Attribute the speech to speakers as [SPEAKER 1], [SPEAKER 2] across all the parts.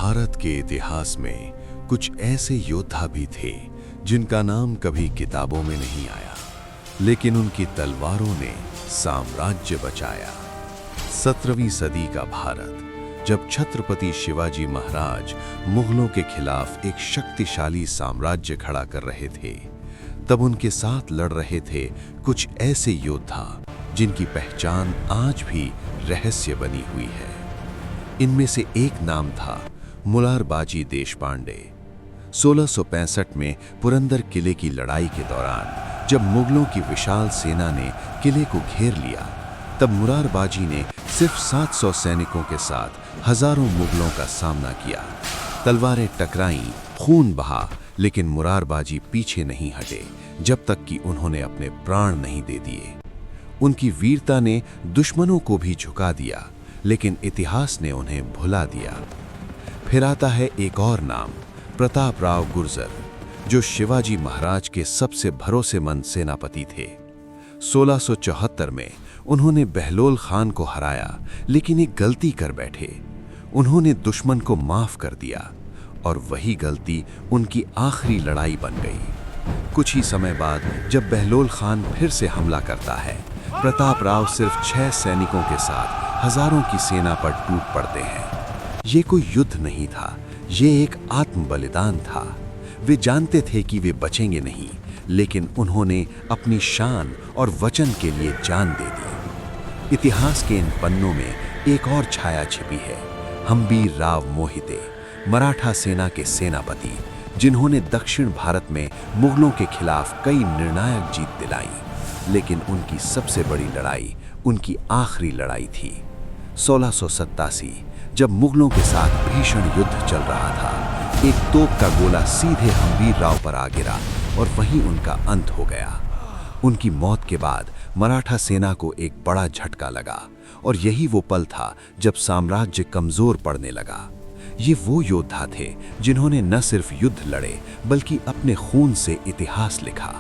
[SPEAKER 1] भारत के इतिहास में कुछ ऐसे योद्धा भी थे जिनका नाम कभी किताबों में नहीं आया, लेकिन उनकी तलवारों ने साम्राज्य बचाया। 17वीं सदी का भारत, जब छत्रपति शिवाजी महाराज मुगलों के खिलाफ एक शक्तिशाली साम्राज्य खड़ा कर रहे थे, तब उनके साथ लड़ रहे थे कुछ ऐसे योद्धा जिनकी पहचान आज भी रहस्य बनी हुई है। इनमें से एक नाम था मुरारबाजी देशपांडे। 1665 में पुरंदर किले की लड़ाई के दौरान जब मुगलों की विशाल सेना ने किले को घेर लिया, तब मुरारबाजी ने सिर्फ 700 सैनिकों के साथ हजारों मुगलों का सामना किया। तलवारें टकराईं, खून बहा, लेकिन मुरारबाजी पीछे नहीं हटे जब तक कि उन्होंने अपने प्राण नहीं दे दिए। उनकी वीरता ने दुश्मनों को भी झुका दिया, लेकिन इतिहास ने उन्हें भुला दिया। फिर आता है एक और नाम, प्रतापराव गुर्जर, जो शिवाजी महाराज के सबसे भरोसेमंद सेनापति थे। 1674 में उन्होंने बहलोल खान को हराया, लेकिन एक गलती कर बैठे। उन्होंने दुश्मन को माफ कर दिया और वही गलती उनकी आखिरी लड़ाई बन गई। कुछ ही समय बाद जब बहलोल खान फिर से हमला करता है, प्रतापराव सिर्फ 6 सैनिकों के साथ हजारों की सेना पर टूट पड़ते हैं। ये कोई युद्ध नहीं था, ये एक आत्म बलिदान था। वे जानते थे कि वे बचेंगे नहीं, लेकिन उन्होंने अपनी शान और वचन के लिए जान दे दी। इतिहास के इन पन्नों में एक और छाया छिपी है, हम्बीर राव मोहिते, मराठा सेना के सेनापति, जिन्होंने दक्षिण भारत में मुगलों के खिलाफ कई निर्णायक जीत दिलाई। लेकिन उनकी सबसे बड़ी लड़ाई उनकी आखिरी लड़ाई थी। 1687, जब मुगलों के साथ भीषण युद्ध चल रहा था, एक तोप का गोला सीधे हम्बीर राव पर आ गिरा और वहीं उनका अंत हो गया। उनकी मौत के बाद मराठा सेना को एक बड़ा झटका लगा और यही वो पल था जब साम्राज्य कमजोर पड़ने लगा। ये वो योद्धा थे जिन्होंने न सिर्फ युद्ध लड़े, बल्कि अपने खून से इतिहास लिखा।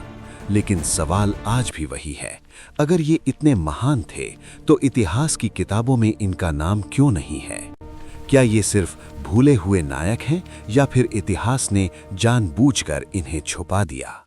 [SPEAKER 1] लेकिन सवाल आज भी वही है, अगर ये इतने महान थे तो इतिहास की किताबों में इनका नाम क्यों नहीं है? क्या ये सिर्फ भूले हुए नायक हैं या फिर इतिहास ने जानबूझकर इन्हें छुपा दिया?